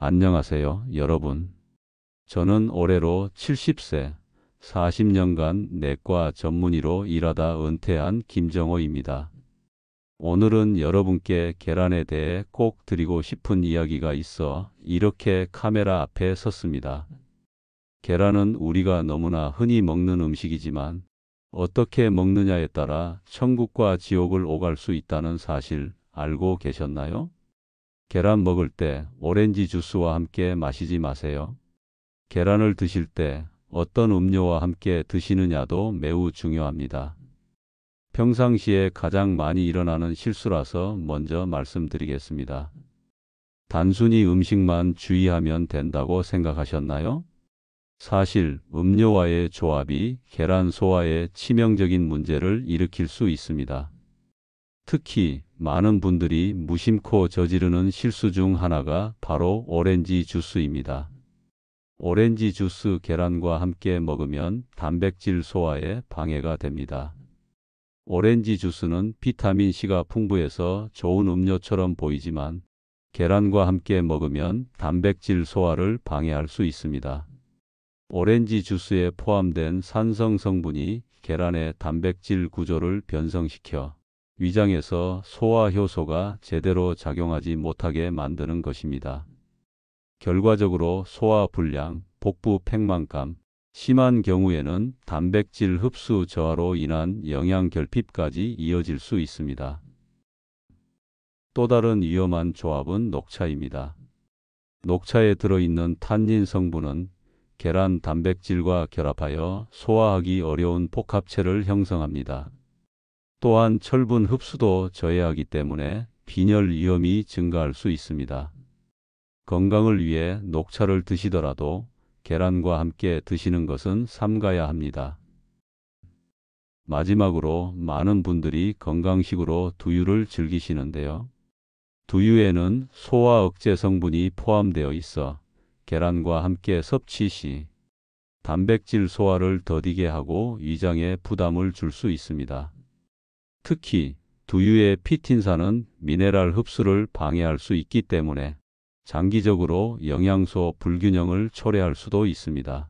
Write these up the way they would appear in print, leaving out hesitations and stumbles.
안녕하세요, 여러분. 저는 올해로 70세, 40년간 내과 전문의로 일하다 은퇴한 김정호입니다. 오늘은 여러분께 계란에 대해 꼭 드리고 싶은 이야기가 있어 이렇게 카메라 앞에 섰습니다. 계란은 우리가 너무나 흔히 먹는 음식이지만 어떻게 먹느냐에 따라 천국과 지옥을 오갈 수 있다는 사실 알고 계셨나요? 계란 먹을 때 오렌지 주스와 함께 마시지 마세요. 계란을 드실 때 어떤 음료와 함께 드시느냐도 매우 중요합니다. 평상시에 가장 많이 일어나는 실수라서 먼저 말씀드리겠습니다. 단순히 음식만 주의하면 된다고 생각하셨나요? 사실 음료와의 조합이 계란 소화에 치명적인 문제를 일으킬 수 있습니다. 특히 많은 분들이 무심코 저지르는 실수 중 하나가 바로 오렌지 주스입니다. 오렌지 주스 계란과 함께 먹으면 단백질 소화에 방해가 됩니다. 오렌지 주스는 비타민C가 풍부해서 좋은 음료처럼 보이지만 계란과 함께 먹으면 단백질 소화를 방해할 수 있습니다. 오렌지 주스에 포함된 산성 성분이 계란의 단백질 구조를 변성시켜 위장에서 소화 효소가 제대로 작용하지 못하게 만드는 것입니다. 결과적으로 소화 불량, 복부 팽만감, 심한 경우에는 단백질 흡수 저하로 인한 영양 결핍까지 이어질 수 있습니다. 또 다른 위험한 조합은 녹차입니다. 녹차에 들어있는 탄닌 성분은 계란 단백질과 결합하여 소화하기 어려운 복합체를 형성합니다. 또한 철분 흡수도 저해하기 때문에 빈혈 위험이 증가할 수 있습니다. 건강을 위해 녹차를 드시더라도 계란과 함께 드시는 것은 삼가야 합니다. 마지막으로 많은 분들이 건강식으로 두유를 즐기시는데요. 두유에는 소화 억제 성분이 포함되어 있어 계란과 함께 섭취 시 단백질 소화를 더디게 하고 위장에 부담을 줄 수 있습니다. 특히 두유의 피틴산은 미네랄 흡수를 방해할 수 있기 때문에 장기적으로 영양소 불균형을 초래할 수도 있습니다.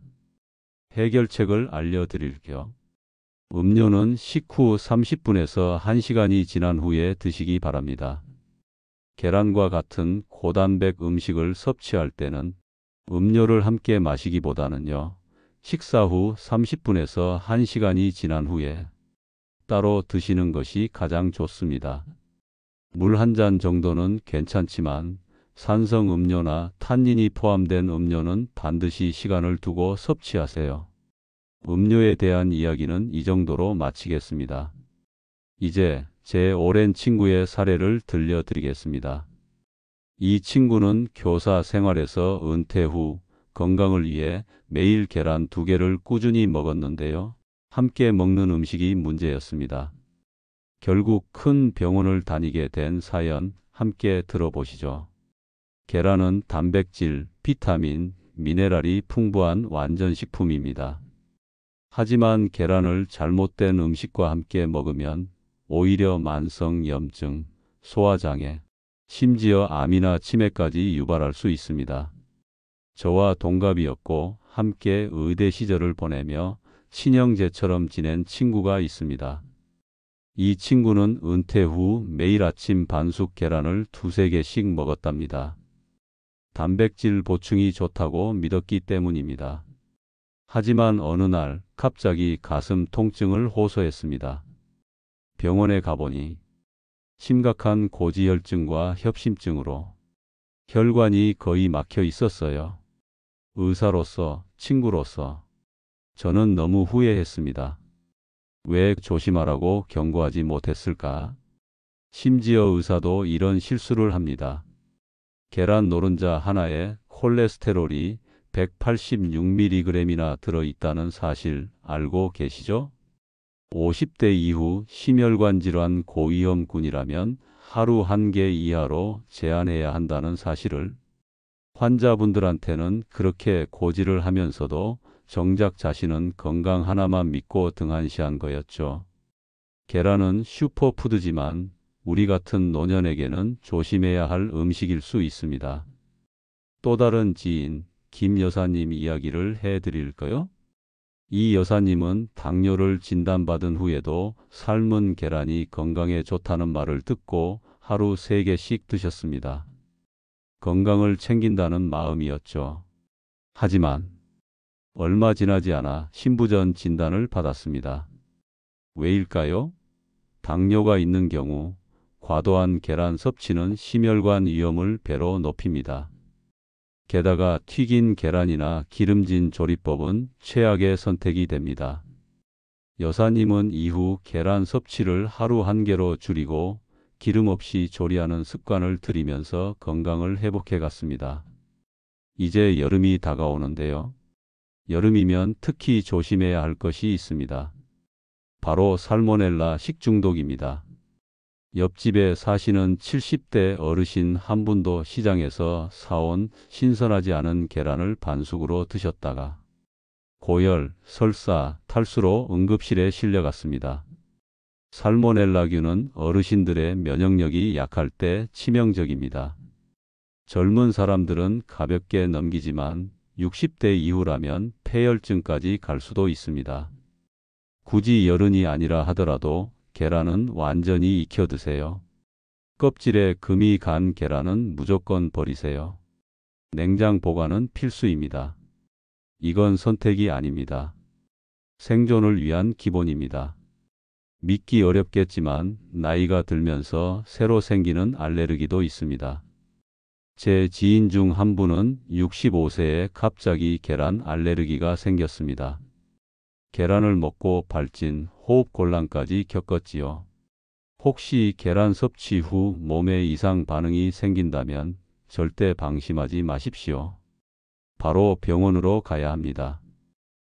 해결책을 알려드릴게요. 음료는 식후 30분에서 1시간이 지난 후에 드시기 바랍니다. 계란과 같은 고단백 음식을 섭취할 때는 음료를 함께 마시기보다는요, 식사 후 30분에서 1시간이 지난 후에 따로 드시는 것이 가장 좋습니다. 물 한 잔 정도는 괜찮지만 산성 음료나 탄닌이 포함된 음료는 반드시 시간을 두고 섭취하세요. 음료에 대한 이야기는 이 정도로 마치겠습니다. 이제 제 오랜 친구의 사례를 들려드리겠습니다. 이 친구는 교사 생활에서 은퇴 후 건강을 위해 매일 계란 2개를 꾸준히 먹었는데요. 함께 먹는 음식이 문제였습니다. 결국 큰 병원을 다니게 된 사연 함께 들어보시죠. 계란은 단백질, 비타민, 미네랄이 풍부한 완전식품입니다. 하지만 계란을 잘못된 음식과 함께 먹으면 오히려 만성염증, 소화장애, 심지어 암이나 치매까지 유발할 수 있습니다. 저와 동갑이었고 함께 의대 시절을 보내며 친형제처럼 지낸 친구가 있습니다. 이 친구는 은퇴 후 매일 아침 반숙 계란을 2~3개씩 먹었답니다. 단백질 보충이 좋다고 믿었기 때문입니다. 하지만 어느 날 갑자기 가슴 통증을 호소했습니다. 병원에 가보니 심각한 고지혈증과 협심증으로 혈관이 거의 막혀 있었어요. 의사로서, 친구로서 저는 너무 후회했습니다. 왜 조심하라고 경고하지 못했을까? 심지어 의사도 이런 실수를 합니다. 계란 노른자 하나에 콜레스테롤이 186mg이나 들어있다는 사실 알고 계시죠? 50대 이후 심혈관 질환 고위험군이라면 하루 1개 이하로 제한해야 한다는 사실을 환자분들한테는 그렇게 고지를 하면서도 정작 자신은 건강 하나만 믿고 등한시한 거였죠. 계란은 슈퍼푸드지만 우리 같은 노년에게는 조심해야 할 음식일 수 있습니다. 또 다른 지인 김 여사님 이야기를 해드릴까요? 이 여사님은 당뇨를 진단받은 후에도 삶은 계란이 건강에 좋다는 말을 듣고 하루 3개씩 드셨습니다. 건강을 챙긴다는 마음이었죠. 하지만 얼마 지나지 않아 신부전 진단을 받았습니다. 왜일까요? 당뇨가 있는 경우 과도한 계란 섭취는 심혈관 위험을 배로 높입니다. 게다가 튀긴 계란이나 기름진 조리법은 최악의 선택이 됩니다. 여사님은 이후 계란 섭취를 하루 1개로 줄이고 기름 없이 조리하는 습관을 들이면서 건강을 회복해 갔습니다. 이제 여름이 다가오는데요. 여름이면 특히 조심해야 할 것이 있습니다. 바로 살모넬라 식중독입니다. 옆집에 사시는 70대 어르신 한 분도 시장에서 사온 신선하지 않은 계란을 반숙으로 드셨다가 고열, 설사, 탈수로 응급실에 실려갔습니다. 살모넬라균은 어르신들의 면역력이 약할 때 치명적입니다. 젊은 사람들은 가볍게 넘기지만 60대 이후라면 폐혈증까지 갈 수도 있습니다. 굳이 열흔이 아니라 하더라도 계란은 완전히 익혀 드세요. 껍질에 금이 간 계란은 무조건 버리세요. 냉장 보관은 필수입니다. 이건 선택이 아닙니다. 생존을 위한 기본입니다. 믿기 어렵겠지만 나이가 들면서 새로 생기는 알레르기도 있습니다. 제 지인 중 한 분은 65세에 갑자기 계란 알레르기가 생겼습니다. 계란을 먹고 발진, 호흡곤란까지 겪었지요. 혹시 계란 섭취 후 몸에 이상 반응이 생긴다면 절대 방심하지 마십시오. 바로 병원으로 가야 합니다.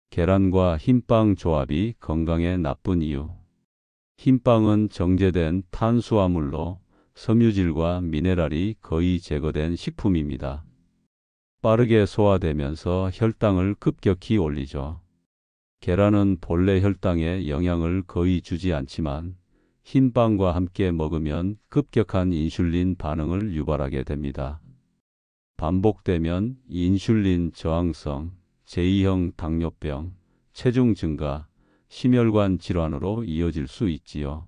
계란과 흰빵 조합이 건강에 나쁜 이유. 흰빵은 정제된 탄수화물로 섬유질과 미네랄이 거의 제거된 식품입니다. 빠르게 소화되면서 혈당을 급격히 올리죠. 계란은 본래 혈당에 영향을 거의 주지 않지만 흰빵과 함께 먹으면 급격한 인슐린 반응을 유발하게 됩니다. 반복되면 인슐린 저항성, 제2형 당뇨병, 체중 증가, 심혈관 질환으로 이어질 수 있지요.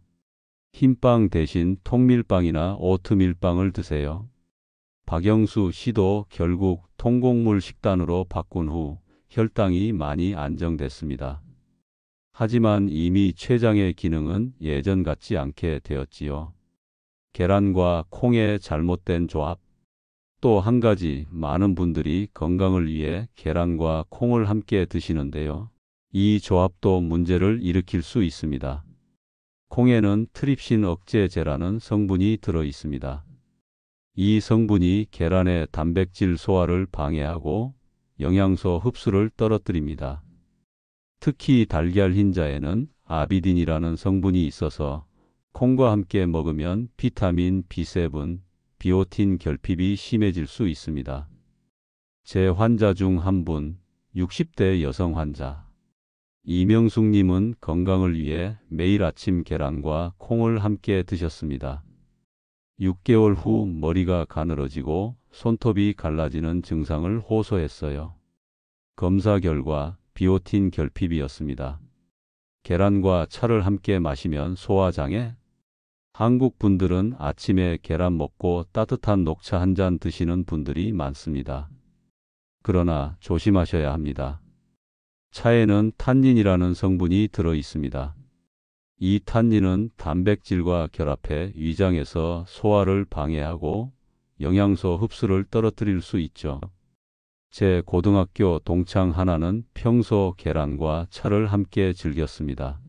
흰빵 대신 통밀빵이나 오트밀빵을 드세요. 박영수 씨도 결국 통곡물 식단으로 바꾼 후 혈당이 많이 안정됐습니다. 하지만 이미 췌장의 기능은 예전 같지 않게 되었지요. 계란과 콩의 잘못된 조합. 또 한 가지, 많은 분들이 건강을 위해 계란과 콩을 함께 드시는데요. 이 조합도 문제를 일으킬 수 있습니다. 콩에는 트립신 억제제라는 성분이 들어 있습니다. 이 성분이 계란의 단백질 소화를 방해하고 영양소 흡수를 떨어뜨립니다. 특히 달걀 흰자에는 아비딘이라는 성분이 있어서 콩과 함께 먹으면 비타민 B7, 비오틴 결핍이 심해질 수 있습니다. 제 환자 중 한 분, 60대 여성 환자. 이명숙님은 건강을 위해 매일 아침 계란과 콩을 함께 드셨습니다. 6개월 후 머리가 가늘어지고 손톱이 갈라지는 증상을 호소했어요. 검사 결과 비오틴 결핍이었습니다. 계란과 차를 함께 마시면 소화장애? 한국 분들은 아침에 계란 먹고 따뜻한 녹차 한 잔 드시는 분들이 많습니다. 그러나 조심하셔야 합니다. 차에는 탄닌이라는 성분이 들어 있습니다. 이 탄닌은 단백질과 결합해 위장에서 소화를 방해하고 영양소 흡수를 떨어뜨릴 수 있죠. 제 고등학교 동창 하나는 평소 계란과 차를 함께 즐겼습니다.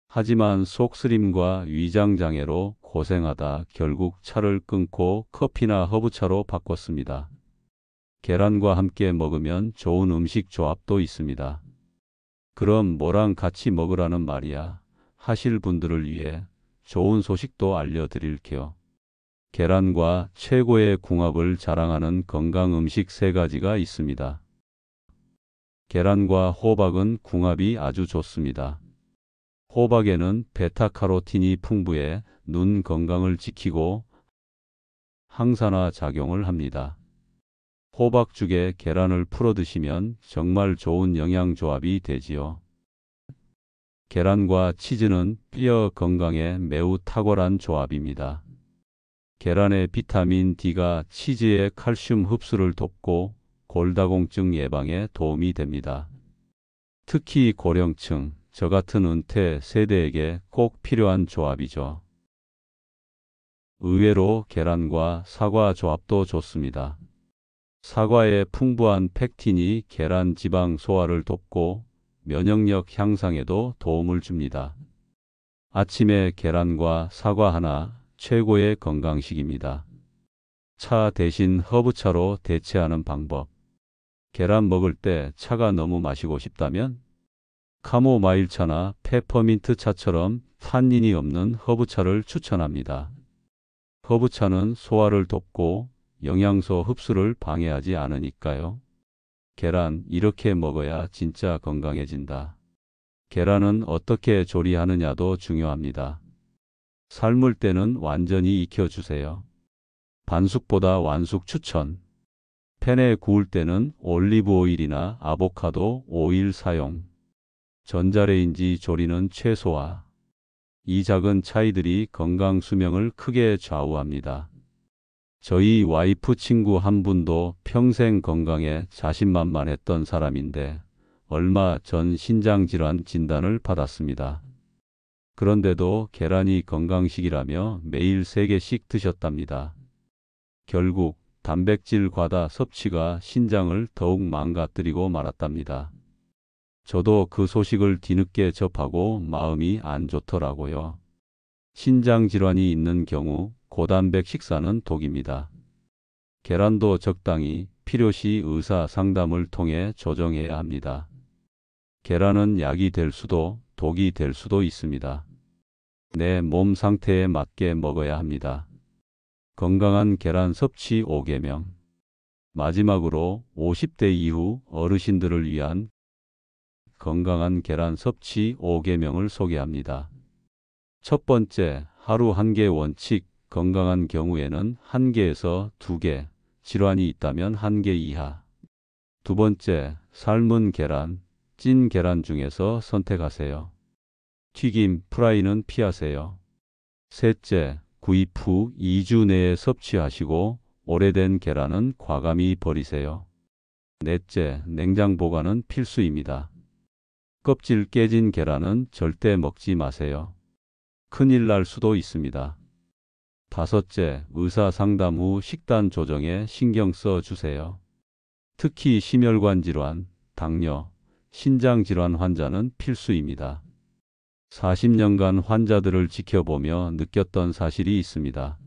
하지만 속쓰림과 위장장애로 고생하다 결국 차를 끊고 커피나 허브차로 바꿨습니다. 계란과 함께 먹으면 좋은 음식 조합도 있습니다. 그럼 뭐랑 같이 먹으라는 말이야 하실 분들을 위해 좋은 소식도 알려드릴게요. 계란과 최고의 궁합을 자랑하는 건강 음식 3가지가 있습니다. 계란과 호박은 궁합이 아주 좋습니다. 호박에는 베타카로틴이 풍부해 눈 건강을 지키고 항산화 작용을 합니다. 호박죽에 계란을 풀어 드시면 정말 좋은 영양조합이 되지요. 계란과 치즈는 뼈 건강에 매우 탁월한 조합입니다. 계란의 비타민 D가 치즈의 칼슘 흡수를 돕고 골다공증 예방에 도움이 됩니다. 특히 고령층, 저 같은 은퇴 세대에게 꼭 필요한 조합이죠. 의외로 계란과 사과 조합도 좋습니다. 사과의 풍부한 펙틴이 계란 지방 소화를 돕고 면역력 향상에도 도움을 줍니다. 아침에 계란과 사과 하나, 최고의 건강식입니다. 차 대신 허브차로 대체하는 방법. 계란 먹을 때 차가 너무 마시고 싶다면 카모마일 차나 페퍼민트 차처럼 탄닌이 없는 허브차를 추천합니다. 허브차는 소화를 돕고 영양소 흡수를 방해하지 않으니까요. 계란 이렇게 먹어야 진짜 건강해진다. 계란은 어떻게 조리하느냐도 중요합니다. 삶을 때는 완전히 익혀주세요. 반숙보다 완숙 추천. 팬에 구울 때는 올리브 오일이나 아보카도 오일 사용. 전자레인지 조리는 최소화. 이 작은 차이들이 건강 수명을 크게 좌우합니다. 저희 와이프 친구 한 분도 평생 건강에 자신만만했던 사람인데 얼마 전 신장질환 진단을 받았습니다. 그런데도 계란이 건강식이라며 매일 3개씩 드셨답니다. 결국 단백질 과다 섭취가 신장을 더욱 망가뜨리고 말았답니다. 저도 그 소식을 뒤늦게 접하고 마음이 안 좋더라고요. 신장 질환이 있는 경우 고단백 식사는 독입니다. 계란도 적당히 필요시 의사 상담을 통해 조정해야 합니다. 계란은 약이 될 수도 독이 될 수도 있습니다. 내 몸 상태에 맞게 먹어야 합니다. 건강한 계란 섭취 5계명. 마지막으로 50대 이후 어르신들을 위한 건강한 계란 섭취 5계명을 소개합니다. 첫 번째, 하루 1개 원칙. 건강한 경우에는 1개에서 2개, 질환이 있다면 1개 이하. 두 번째, 삶은 계란, 찐 계란 중에서 선택하세요. 튀김, 프라이는 피하세요. 셋째, 구입 후 2주 내에 섭취하시고 오래된 계란은 과감히 버리세요. 넷째, 냉장 보관은 필수입니다. 껍질 깨진 계란은 절대 먹지 마세요. 큰일 날 수도 있습니다. 다섯째, 의사 상담 후 식단 조정에 신경 써 주세요. 특히 심혈관 질환, 당뇨, 신장 질환 환자는 필수입니다. 40년간 환자들을 지켜보며 느꼈던 사실이 있습니다.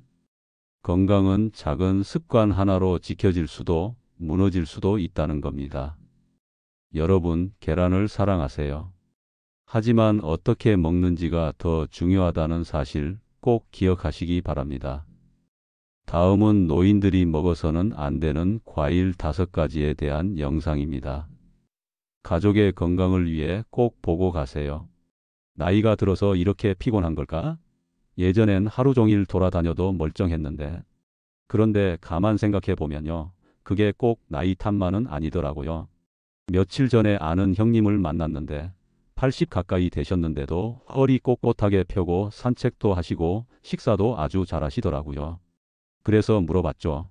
건강은 작은 습관 하나로 지켜질 수도 무너질 수도 있다는 겁니다. 여러분, 계란을 사랑하세요. 하지만 어떻게 먹는지가 더 중요하다는 사실 꼭 기억하시기 바랍니다. 다음은 노인들이 먹어서는 안 되는 과일 5가지에 대한 영상입니다. 가족의 건강을 위해 꼭 보고 가세요. 나이가 들어서 이렇게 피곤한 걸까? 예전엔 하루 종일 돌아다녀도 멀쩡했는데. 그런데 가만 생각해 보면요. 그게 꼭 나이 탓만은 아니더라고요. 며칠 전에 아는 형님을 만났는데 80 가까이 되셨는데도 허리 꼿꼿하게 펴고 산책도 하시고 식사도 아주 잘하시더라고요. 그래서 물어봤죠.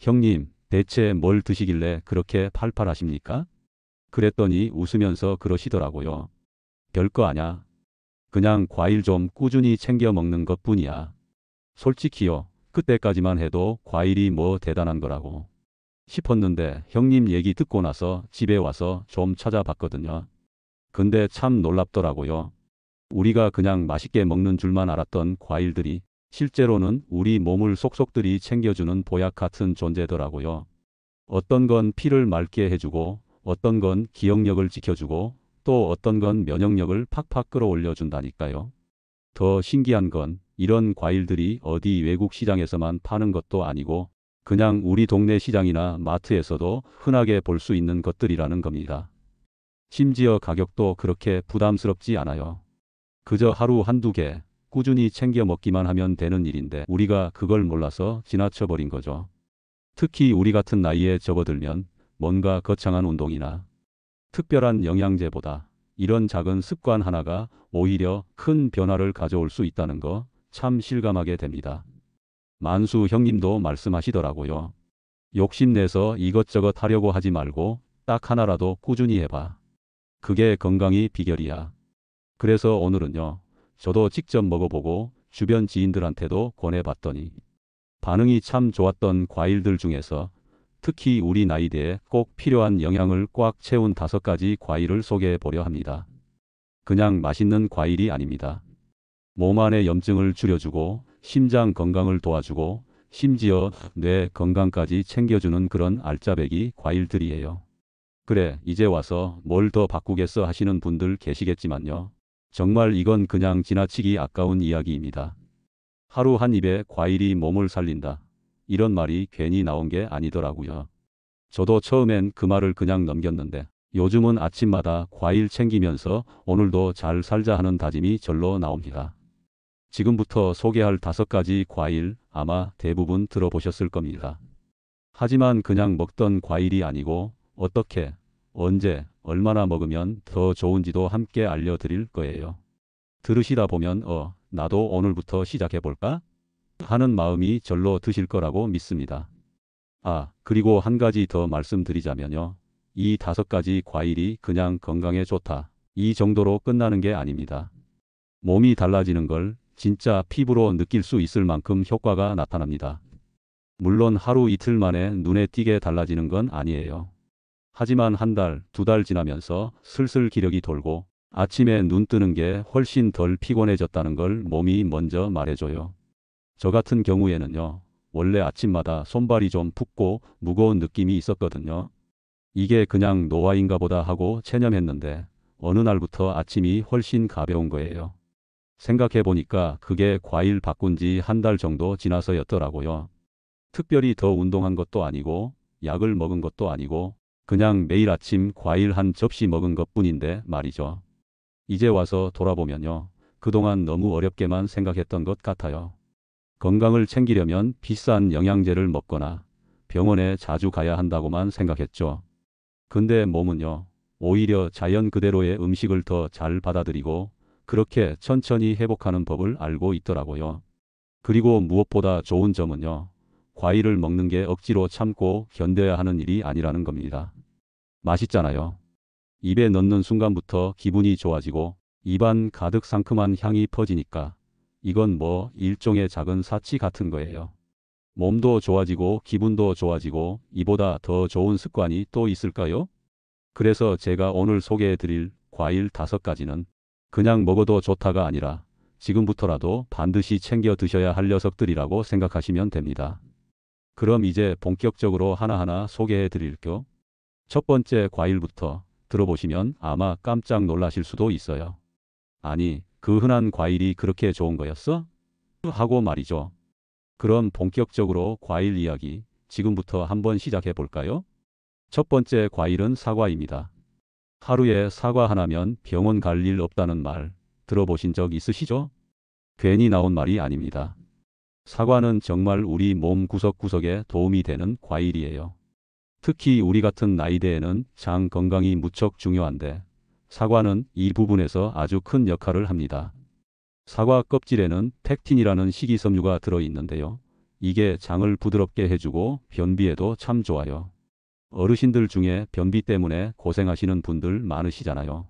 형님, 대체 뭘 드시길래 그렇게 팔팔하십니까? 그랬더니 웃으면서 그러시더라고요. 별거 아냐. 그냥 과일 좀 꾸준히 챙겨 먹는 것뿐이야. 솔직히요, 그때까지만 해도 과일이 뭐 대단한 거라고 싶었는데 형님 얘기 듣고 나서 집에 와서 좀 찾아봤거든요. 근데 참 놀랍더라고요. 우리가 그냥 맛있게 먹는 줄만 알았던 과일들이 실제로는 우리 몸을 속속들이 챙겨주는 보약 같은 존재더라고요. 어떤 건 피를 맑게 해주고 어떤 건 기억력을 지켜주고 또 어떤 건 면역력을 팍팍 끌어올려준다니까요. 더 신기한 건 이런 과일들이 어디 외국 시장에서만 파는 것도 아니고 그냥 우리 동네 시장이나 마트에서도 흔하게 볼 수 있는 것들이라는 겁니다. 심지어 가격도 그렇게 부담스럽지 않아요. 그저 하루 1~2개 꾸준히 챙겨 먹기만 하면 되는 일인데 우리가 그걸 몰라서 지나쳐버린 거죠. 특히 우리 같은 나이에 접어들면 뭔가 거창한 운동이나 특별한 영양제보다 이런 작은 습관 하나가 오히려 큰 변화를 가져올 수 있다는 거 참 실감하게 됩니다. 만수 형님도 말씀하시더라고요. 욕심내서 이것저것 하려고 하지 말고 딱 하나라도 꾸준히 해봐. 그게 건강의 비결이야. 그래서 오늘은요, 저도 직접 먹어보고 주변 지인들한테도 권해봤더니 반응이 참 좋았던 과일들 중에서 특히 우리 나이대에 꼭 필요한 영양을 꽉 채운 5가지 과일을 소개해 보려 합니다. 그냥 맛있는 과일이 아닙니다. 몸 안의 염증을 줄여주고 심장 건강을 도와주고 심지어 뇌 건강까지 챙겨주는 그런 알짜배기 과일들이에요. 그래, 이제 와서 뭘 더 바꾸겠어 하시는 분들 계시겠지만요. 정말 이건 그냥 지나치기 아까운 이야기입니다. 하루 한 입에 과일이 몸을 살린다. 이런 말이 괜히 나온 게 아니더라고요. 저도 처음엔 그 말을 그냥 넘겼는데 요즘은 아침마다 과일 챙기면서 오늘도 잘 살자 하는 다짐이 절로 나옵니다. 지금부터 소개할 5가지 과일 아마 대부분 들어보셨을 겁니다. 하지만 그냥 먹던 과일이 아니고 어떻게, 언제, 얼마나 먹으면 더 좋은지도 함께 알려드릴 거예요. 들으시다 보면 나도 오늘부터 시작해볼까? 하는 마음이 절로 드실 거라고 믿습니다. 그리고 한 가지 더 말씀드리자면요. 이 5가지 과일이 그냥 건강에 좋다. 이 정도로 끝나는 게 아닙니다. 몸이 달라지는 걸 진짜 피부로 느낄 수 있을 만큼 효과가 나타납니다. 물론 하루 이틀 만에 눈에 띄게 달라지는 건 아니에요. 하지만 한 달, 2달 지나면서 슬슬 기력이 돌고 아침에 눈 뜨는 게 훨씬 덜 피곤해졌다는 걸 몸이 먼저 말해줘요. 저 같은 경우에는요. 원래 아침마다 손발이 좀 붓고 무거운 느낌이 있었거든요. 이게 그냥 노화인가 보다 하고 체념했는데 어느 날부터 아침이 훨씬 가벼운 거예요. 생각해 보니까 그게 과일 바꾼 지 한 달 정도 지나서였더라고요. 특별히 더 운동한 것도 아니고 약을 먹은 것도 아니고 그냥 매일 아침 과일 한 접시 먹은 것뿐인데 말이죠. 이제 와서 돌아보면요. 그동안 너무 어렵게만 생각했던 것 같아요. 건강을 챙기려면 비싼 영양제를 먹거나 병원에 자주 가야 한다고만 생각했죠. 근데 몸은요. 오히려 자연 그대로의 음식을 더 잘 받아들이고 그렇게 천천히 회복하는 법을 알고 있더라고요. 그리고 무엇보다 좋은 점은요. 과일을 먹는 게 억지로 참고 견뎌야 하는 일이 아니라는 겁니다. 맛있잖아요. 입에 넣는 순간부터 기분이 좋아지고 입안 가득 상큼한 향이 퍼지니까 이건 뭐 일종의 작은 사치 같은 거예요. 몸도 좋아지고 기분도 좋아지고 이보다 더 좋은 습관이 또 있을까요? 그래서 제가 오늘 소개해 드릴 과일 5가지는 그냥 먹어도 좋다가 아니라 지금부터라도 반드시 챙겨 드셔야 할 녀석들이라고 생각하시면 됩니다. 그럼 이제 본격적으로 하나하나 소개해 드릴게요. 첫 번째 과일부터 들어보시면 아마 깜짝 놀라실 수도 있어요. 아니, 그 흔한 과일이 그렇게 좋은 거였어? 하고 말이죠. 그럼 본격적으로 과일 이야기 지금부터 한번 시작해 볼까요? 첫 번째 과일은 사과입니다. 하루에 사과 하나면 병원 갈 일 없다는 말 들어보신 적 있으시죠? 괜히 나온 말이 아닙니다. 사과는 정말 우리 몸 구석구석에 도움이 되는 과일이에요. 특히 우리 같은 나이대에는 장 건강이 무척 중요한데 사과는 이 부분에서 아주 큰 역할을 합니다. 사과 껍질에는 팩틴이라는 식이섬유가 들어있는데요. 이게 장을 부드럽게 해주고 변비에도 참 좋아요. 어르신들 중에 변비 때문에 고생하시는 분들 많으시잖아요.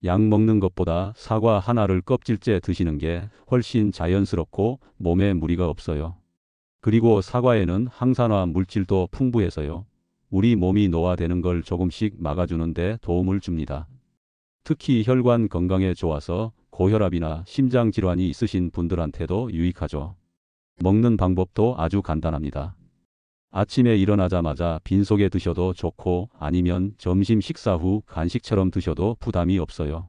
약 먹는 것보다 사과 하나를 껍질째 드시는 게 훨씬 자연스럽고 몸에 무리가 없어요. 그리고 사과에는 항산화 물질도 풍부해서요. 우리 몸이 노화되는 걸 조금씩 막아주는 데 도움을 줍니다. 특히 혈관 건강에 좋아서 고혈압이나 심장 질환이 있으신 분들한테도 유익하죠. 먹는 방법도 아주 간단합니다. 아침에 일어나자마자 빈속에 드셔도 좋고 아니면 점심 식사 후 간식처럼 드셔도 부담이 없어요.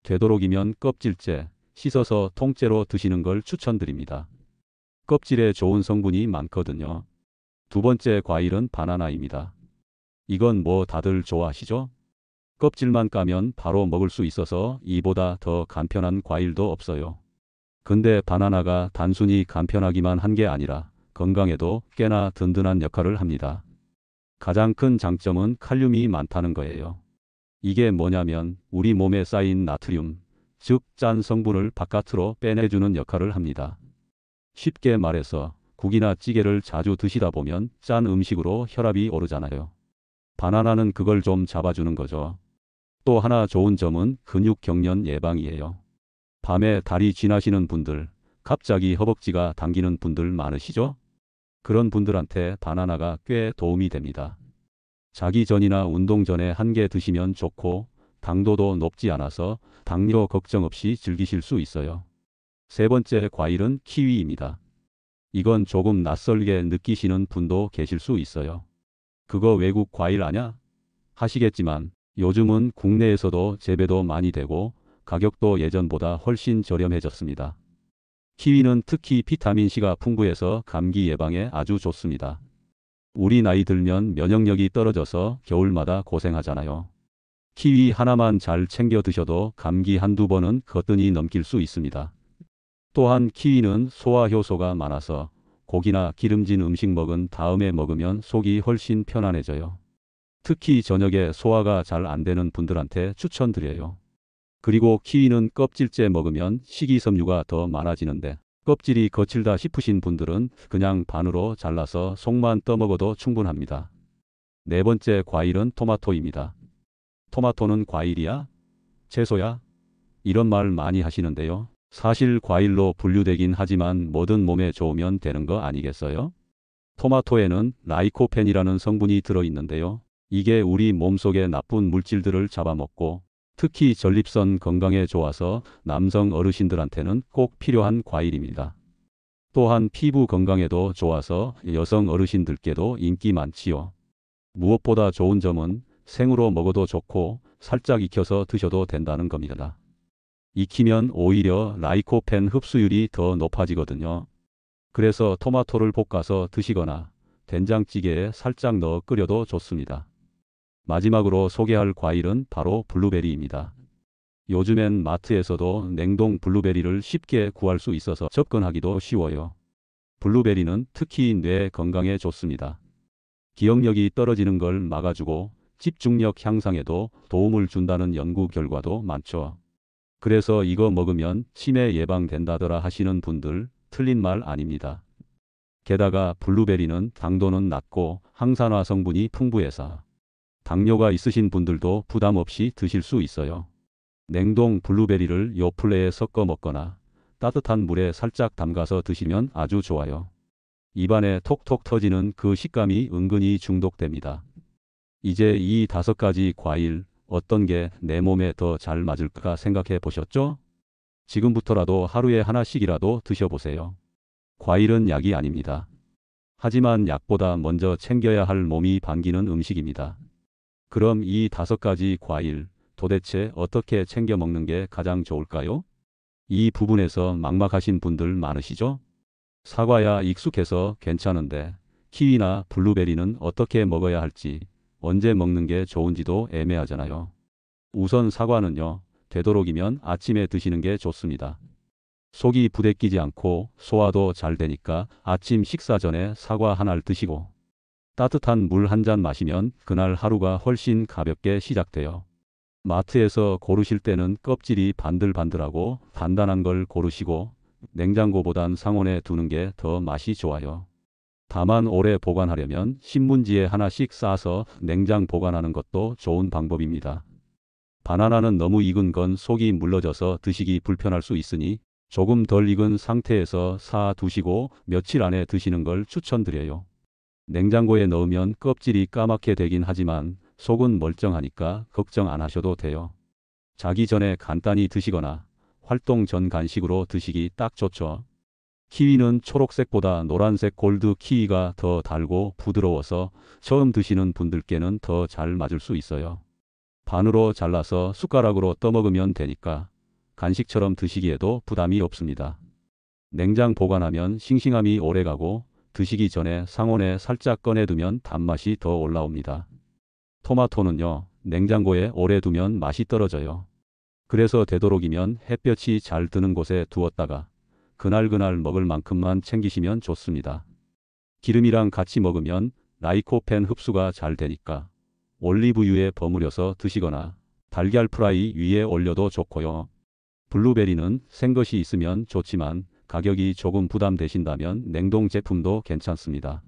되도록이면 껍질째 씻어서 통째로 드시는 걸 추천드립니다. 껍질에 좋은 성분이 많거든요. 두 번째 과일은 바나나입니다. 이건 뭐 다들 좋아하시죠? 껍질만 까면 바로 먹을 수 있어서 이보다 더 간편한 과일도 없어요. 근데 바나나가 단순히 간편하기만 한 게 아니라 건강에도 꽤나 든든한 역할을 합니다. 가장 큰 장점은 칼륨이 많다는 거예요. 이게 뭐냐면 우리 몸에 쌓인 나트륨, 즉 짠 성분을 바깥으로 빼내주는 역할을 합니다. 쉽게 말해서 국이나 찌개를 자주 드시다 보면 짠 음식으로 혈압이 오르잖아요. 바나나는 그걸 좀 잡아주는 거죠. 또 하나 좋은 점은 근육 경련 예방이에요. 밤에 다리 쥐나시는 분들, 갑자기 허벅지가 당기는 분들 많으시죠? 그런 분들한테 바나나가 꽤 도움이 됩니다. 자기 전이나 운동 전에 한 개 드시면 좋고 당도도 높지 않아서 당뇨 걱정 없이 즐기실 수 있어요. 세 번째 과일은 키위입니다. 이건 조금 낯설게 느끼시는 분도 계실 수 있어요. 그거 외국 과일 아냐? 하시겠지만 요즘은 국내에서도 재배도 많이 되고 가격도 예전보다 훨씬 저렴해졌습니다. 키위는 특히 비타민C가 풍부해서 감기 예방에 아주 좋습니다. 우리 나이 들면 면역력이 떨어져서 겨울마다 고생하잖아요. 키위 하나만 잘 챙겨 드셔도 감기 한두 번은 거뜬히 넘길 수 있습니다. 또한 키위는 소화 효소가 많아서 고기나 기름진 음식 먹은 다음에 먹으면 속이 훨씬 편안해져요. 특히 저녁에 소화가 잘 안 되는 분들한테 추천드려요. 그리고 키위는 껍질째 먹으면 식이섬유가 더 많아지는데 껍질이 거칠다 싶으신 분들은 그냥 반으로 잘라서 속만 떠먹어도 충분합니다. 네 번째 과일은 토마토입니다. 토마토는 과일이야? 채소야? 이런 말 많이 하시는데요. 사실 과일로 분류되긴 하지만 뭐든 몸에 좋으면 되는 거 아니겠어요? 토마토에는 라이코펜이라는 성분이 들어있는데요. 이게 우리 몸속의 나쁜 물질들을 잡아먹고 특히 전립선 건강에 좋아서 남성 어르신들한테는 꼭 필요한 과일입니다. 또한 피부 건강에도 좋아서 여성 어르신들께도 인기 많지요. 무엇보다 좋은 점은 생으로 먹어도 좋고 살짝 익혀서 드셔도 된다는 겁니다. 익히면 오히려 라이코펜 흡수율이 더 높아지거든요. 그래서 토마토를 볶아서 드시거나 된장찌개에 살짝 넣어 끓여도 좋습니다. 마지막으로 소개할 과일은 바로 블루베리입니다. 요즘엔 마트에서도 냉동 블루베리를 쉽게 구할 수 있어서 접근하기도 쉬워요. 블루베리는 특히 뇌 건강에 좋습니다. 기억력이 떨어지는 걸 막아주고 집중력 향상에도 도움을 준다는 연구 결과도 많죠. 그래서 이거 먹으면 치매 예방된다더라 하시는 분들 틀린 말 아닙니다. 게다가 블루베리는 당도는 낮고 항산화 성분이 풍부해서 당뇨가 있으신 분들도 부담 없이 드실 수 있어요. 냉동 블루베리를 요플레에 섞어 먹거나 따뜻한 물에 살짝 담가서 드시면 아주 좋아요. 입안에 톡톡 터지는 그 식감이 은근히 중독됩니다. 이제 이 5가지 과일 어떤 게 내 몸에 더 잘 맞을까 생각해 보셨죠? 지금부터라도 하루에 하나씩이라도 드셔보세요. 과일은 약이 아닙니다. 하지만 약보다 먼저 챙겨야 할 몸이 반기는 음식입니다. 그럼 이 5가지 과일 도대체 어떻게 챙겨 먹는 게 가장 좋을까요? 이 부분에서 막막하신 분들 많으시죠? 사과야 익숙해서 괜찮은데 키위나 블루베리는 어떻게 먹어야 할지 언제 먹는 게 좋은지도 애매하잖아요. 우선 사과는요. 되도록이면 아침에 드시는 게 좋습니다. 속이 부대끼지 않고 소화도 잘 되니까 아침 식사 전에 사과 하나를 드시고 따뜻한 물 한 잔 마시면 그날 하루가 훨씬 가볍게 시작돼요. 마트에서 고르실 때는 껍질이 반들반들하고 단단한 걸 고르시고 냉장고보단 상온에 두는 게 더 맛이 좋아요. 다만 오래 보관하려면 신문지에 하나씩 싸서 냉장 보관하는 것도 좋은 방법입니다. 바나나는 너무 익은 건 속이 물러져서 드시기 불편할 수 있으니 조금 덜 익은 상태에서 사 두시고 며칠 안에 드시는 걸 추천드려요. 냉장고에 넣으면 껍질이 까맣게 되긴 하지만 속은 멀쩡하니까 걱정 안 하셔도 돼요. 자기 전에 간단히 드시거나 활동 전 간식으로 드시기 딱 좋죠. 키위는 초록색보다 노란색 골드 키위가 더 달고 부드러워서 처음 드시는 분들께는 더 잘 맞을 수 있어요. 반으로 잘라서 숟가락으로 떠먹으면 되니까 간식처럼 드시기에도 부담이 없습니다. 냉장 보관하면 싱싱함이 오래가고 드시기 전에 상온에 살짝 꺼내두면 단맛이 더 올라옵니다. 토마토는요, 냉장고에 오래 두면 맛이 떨어져요. 그래서 되도록이면 햇볕이 잘 드는 곳에 두었다가 그날그날 먹을 만큼만 챙기시면 좋습니다. 기름이랑 같이 먹으면 라이코펜 흡수가 잘 되니까 올리브유에 버무려서 드시거나 달걀 프라이 위에 올려도 좋고요. 블루베리는 생것이 있으면 좋지만 가격이 조금 부담되신다면 냉동 제품도 괜찮습니다.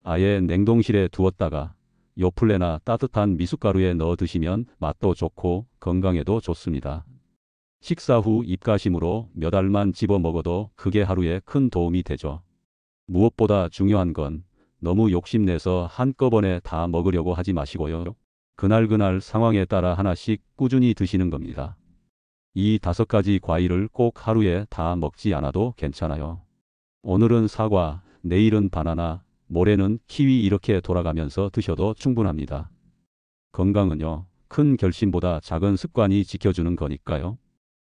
아예 냉동실에 두었다가 요플레나 따뜻한 미숫가루에 넣어 드시면 맛도 좋고 건강에도 좋습니다. 식사 후 입가심으로 몇 알만 집어 먹어도 그게 하루에 큰 도움이 되죠. 무엇보다 중요한 건 너무 욕심내서 한꺼번에 다 먹으려고 하지 마시고요. 그날그날 상황에 따라 하나씩 꾸준히 드시는 겁니다. 이 5가지 과일을 꼭 하루에 다 먹지 않아도 괜찮아요. 오늘은 사과, 내일은 바나나, 모레는 키위 이렇게 돌아가면서 드셔도 충분합니다. 건강은요, 큰 결심보다 작은 습관이 지켜주는 거니까요.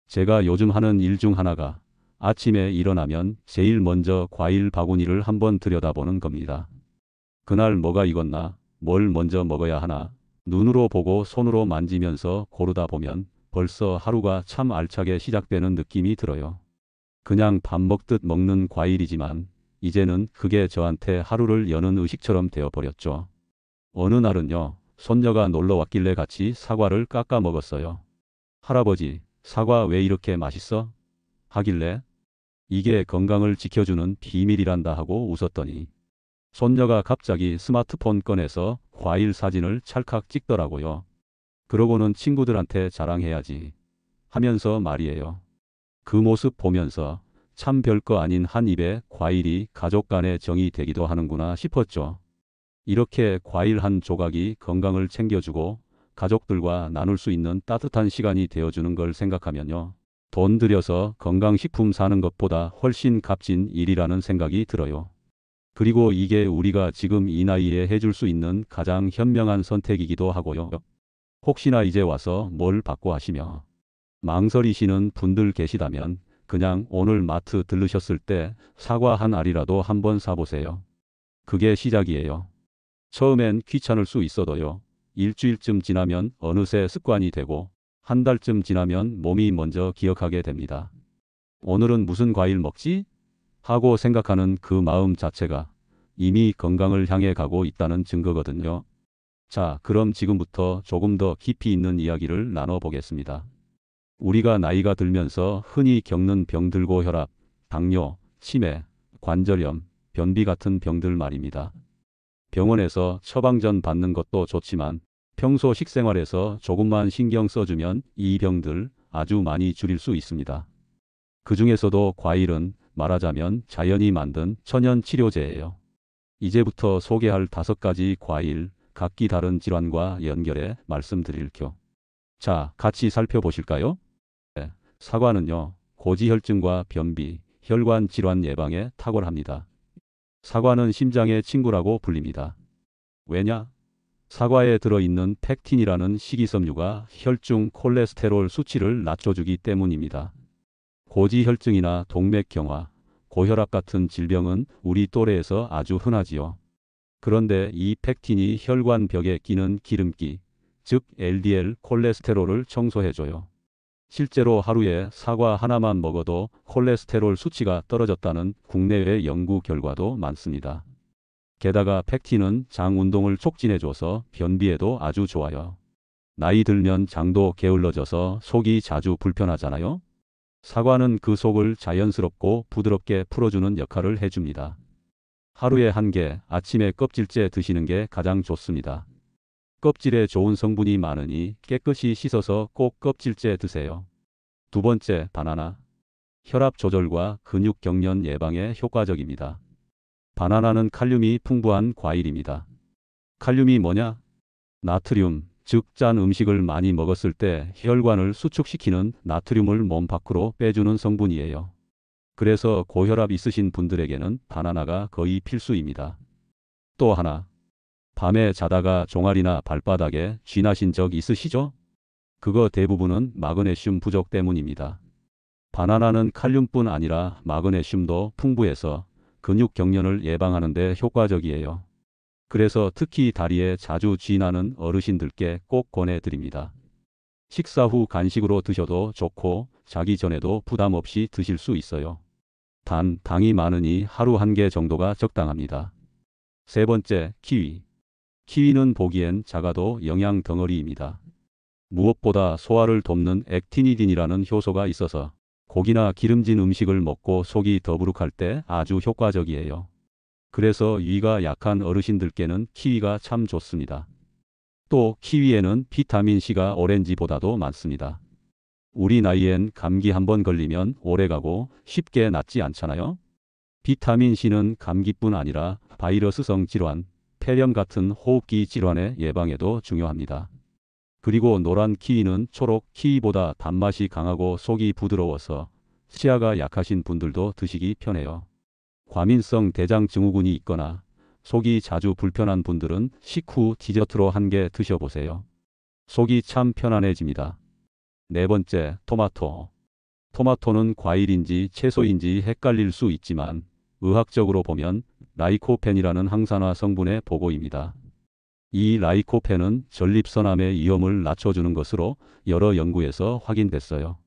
제가 요즘 하는 일 중 하나가 아침에 일어나면 제일 먼저 과일 바구니를 한번 들여다보는 겁니다. 그날 뭐가 익었나, 뭘 먼저 먹어야 하나, 눈으로 보고 손으로 만지면서 고르다 보면 벌써 하루가 참 알차게 시작되는 느낌이 들어요. 그냥 밥 먹듯 먹는 과일이지만 이제는 그게 저한테 하루를 여는 의식처럼 되어버렸죠. 어느 날은요, 손녀가 놀러 왔길래 같이 사과를 깎아 먹었어요. 할아버지, 사과 왜 이렇게 맛있어? 하길래 이게 건강을 지켜주는 비밀이란다 하고 웃었더니 손녀가 갑자기 스마트폰 꺼내서 과일 사진을 찰칵 찍더라고요. 그러고는 친구들한테 자랑해야지 하면서 말이에요. 그 모습 보면서 참 별거 아닌 한 입에 과일이 가족 간의 정이 되기도 하는구나 싶었죠. 이렇게 과일 한 조각이 건강을 챙겨주고 가족들과 나눌 수 있는 따뜻한 시간이 되어주는 걸 생각하면요. 돈 들여서 건강식품 사는 것보다 훨씬 값진 일이라는 생각이 들어요. 그리고 이게 우리가 지금 이 나이에 해줄 수 있는 가장 현명한 선택이기도 하고요. 혹시나 이제 와서 뭘 받고 하시며 망설이시는 분들 계시다면 그냥 오늘 마트 들르셨을 때 사과 한 알이라도 한번 사보세요. 그게 시작이에요. 처음엔 귀찮을 수 있어도요. 일주일쯤 지나면 어느새 습관이 되고 한 달쯤 지나면 몸이 먼저 기억하게 됩니다. 오늘은 무슨 과일 먹지? 하고 생각하는 그 마음 자체가 이미 건강을 향해 가고 있다는 증거거든요. 자, 그럼 지금부터 조금 더 깊이 있는 이야기를 나눠보겠습니다. 우리가 나이가 들면서 흔히 겪는 병들고 혈압, 당뇨, 치매, 관절염, 변비 같은 병들 말입니다. 병원에서 처방전 받는 것도 좋지만 평소 식생활에서 조금만 신경 써주면 이 병들 아주 많이 줄일 수 있습니다. 그 중에서도 과일은 말하자면 자연이 만든 천연 치료제예요. 이제부터 소개할 5가지 과일, 각기 다른 질환과 연결해 말씀드릴게요. 자, 같이 살펴보실까요? 네, 사과는요, 고지혈증과 변비, 혈관 질환 예방에 탁월합니다. 사과는 심장의 친구라고 불립니다. 왜냐? 사과에 들어있는 펙틴이라는 식이섬유가 혈중 콜레스테롤 수치를 낮춰주기 때문입니다. 고지혈증이나 동맥경화, 고혈압 같은 질병은 우리 또래에서 아주 흔하지요. 그런데 이 펙틴이 혈관 벽에 끼는 기름기, 즉 LDL 콜레스테롤을 청소해줘요. 실제로 하루에 사과 하나만 먹어도 콜레스테롤 수치가 떨어졌다는 국내외 연구 결과도 많습니다. 게다가 펙틴은 장 운동을 촉진해줘서 변비에도 아주 좋아요. 나이 들면 장도 게을러져서 속이 자주 불편하잖아요. 사과는 그 속을 자연스럽고 부드럽게 풀어주는 역할을 해줍니다. 하루에 1개, 아침에 껍질째 드시는 게 가장 좋습니다. 껍질에 좋은 성분이 많으니 깨끗이 씻어서 꼭 껍질째 드세요. 2번째, 바나나. 혈압 조절과 근육 경련 예방에 효과적입니다. 바나나는 칼륨이 풍부한 과일입니다. 칼륨이 뭐냐? 나트륨, 즉 짠 음식을 많이 먹었을 때 혈관을 수축시키는 나트륨을 몸 밖으로 빼주는 성분이에요. 그래서 고혈압 있으신 분들에게는 바나나가 거의 필수입니다. 또 하나, 밤에 자다가 종아리나 발바닥에 쥐 나신 적 있으시죠? 그거 대부분은 마그네슘 부족 때문입니다. 바나나는 칼륨뿐 아니라 마그네슘도 풍부해서 근육 경련을 예방하는 데 효과적이에요. 그래서 특히 다리에 자주 쥐 나는 어르신들께 꼭 권해드립니다. 식사 후 간식으로 드셔도 좋고 자기 전에도 부담 없이 드실 수 있어요. 단, 당이 많으니 하루 1개 정도가 적당합니다. 세 번째, 키위. 키위는 보기엔 작아도 영양 덩어리입니다. 무엇보다 소화를 돕는 액티니딘이라는 효소가 있어서 고기나 기름진 음식을 먹고 속이 더부룩할 때 아주 효과적이에요. 그래서 위가 약한 어르신들께는 키위가 참 좋습니다. 또 키위에는 비타민C가 오렌지보다도 많습니다. 우리 나이엔 감기 한번 걸리면 오래가고 쉽게 낫지 않잖아요? 비타민C는 감기뿐 아니라 바이러스성 질환, 폐렴 같은 호흡기 질환의 예방에도 중요합니다. 그리고 노란 키위는 초록 키위보다 단맛이 강하고 속이 부드러워서 치아가 약하신 분들도 드시기 편해요. 과민성 대장 증후군이 있거나 속이 자주 불편한 분들은 식후 디저트로 한 개 드셔보세요. 속이 참 편안해집니다. 네 번째, 토마토. 토마토는 과일인지 채소인지 헷갈릴 수 있지만 의학적으로 보면 라이코펜이라는 항산화 성분의 보고입니다. 이 라이코펜은 전립선암의 위험을 낮춰주는 것으로 여러 연구에서 확인됐어요.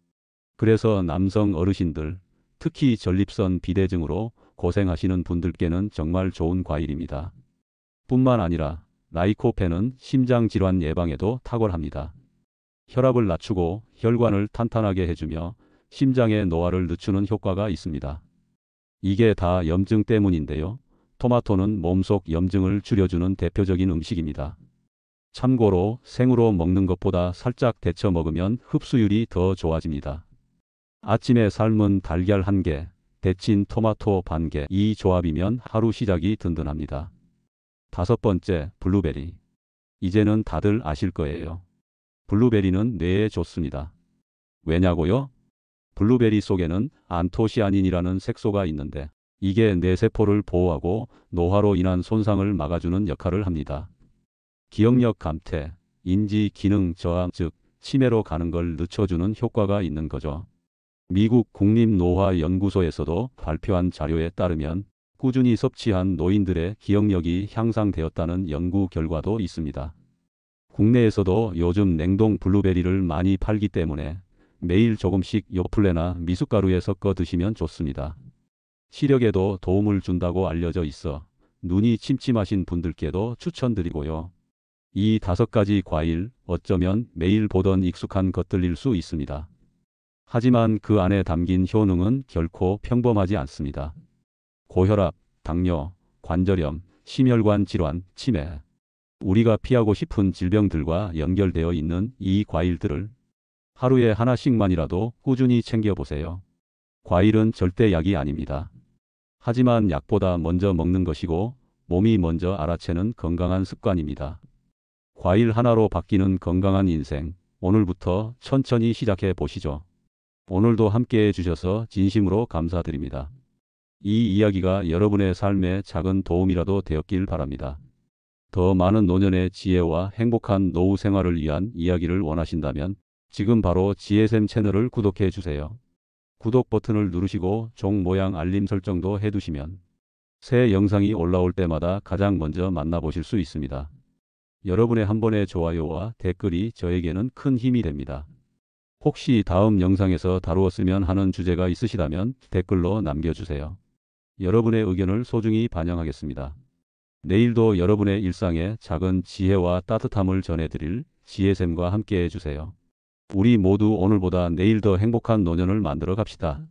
그래서 남성 어르신들, 특히 전립선 비대증으로 고생하시는 분들께는 정말 좋은 과일입니다. 뿐만 아니라 라이코펜은 심장질환 예방에도 탁월합니다. 혈압을 낮추고 혈관을 탄탄하게 해주며 심장의 노화를 늦추는 효과가 있습니다. 이게 다 염증 때문인데요. 토마토는 몸속 염증을 줄여주는 대표적인 음식입니다. 참고로 생으로 먹는 것보다 살짝 데쳐 먹으면 흡수율이 더 좋아집니다. 아침에 삶은 달걀 1개, 데친 토마토 반 개, 이 조합이면 하루 시작이 든든합니다. 다섯 번째, 블루베리. 이제는 다들 아실 거예요. 블루베리는 뇌에 좋습니다. 왜냐고요? 블루베리 속에는 안토시아닌이라는 색소가 있는데 이게 뇌세포를 보호하고 노화로 인한 손상을 막아주는 역할을 합니다. 기억력 감퇴, 인지 기능 저하 즉 치매로 가는 걸 늦춰주는 효과가 있는 거죠. 미국 국립노화연구소에서도 발표한 자료에 따르면 꾸준히 섭취한 노인들의 기억력이 향상되었다는 연구 결과도 있습니다. 국내에서도 요즘 냉동 블루베리를 많이 팔기 때문에 매일 조금씩 요플레나 미숫가루에 섞어 드시면 좋습니다. 시력에도 도움을 준다고 알려져 있어 눈이 침침하신 분들께도 추천드리고요. 이 5가지 과일, 어쩌면 매일 보던 익숙한 것들일 수 있습니다. 하지만 그 안에 담긴 효능은 결코 평범하지 않습니다. 고혈압, 당뇨, 관절염, 심혈관 질환, 치매, 우리가 피하고 싶은 질병들과 연결되어 있는 이 과일들을 하루에 하나씩만이라도 꾸준히 챙겨보세요. 과일은 절대 약이 아닙니다. 하지만 약보다 먼저 먹는 것이고 몸이 먼저 알아채는 건강한 습관입니다. 과일 하나로 바뀌는 건강한 인생, 오늘부터 천천히 시작해 보시죠. 오늘도 함께해 주셔서 진심으로 감사드립니다. 이 이야기가 여러분의 삶에 작은 도움이라도 되었길 바랍니다. 더 많은 노년의 지혜와 행복한 노후 생활을 위한 이야기를 원하신다면 지금 바로 지혜샘 채널을 구독해 주세요. 구독 버튼을 누르시고 종 모양 알림 설정도 해두시면 새 영상이 올라올 때마다 가장 먼저 만나보실 수 있습니다. 여러분의 한 번의 좋아요와 댓글이 저에게는 큰 힘이 됩니다. 혹시 다음 영상에서 다루었으면 하는 주제가 있으시다면 댓글로 남겨주세요. 여러분의 의견을 소중히 반영하겠습니다. 내일도 여러분의 일상에 작은 지혜와 따뜻함을 전해드릴 지혜샘과 함께 해주세요. 우리 모두 오늘보다 내일 더 행복한 노년을 만들어 갑시다.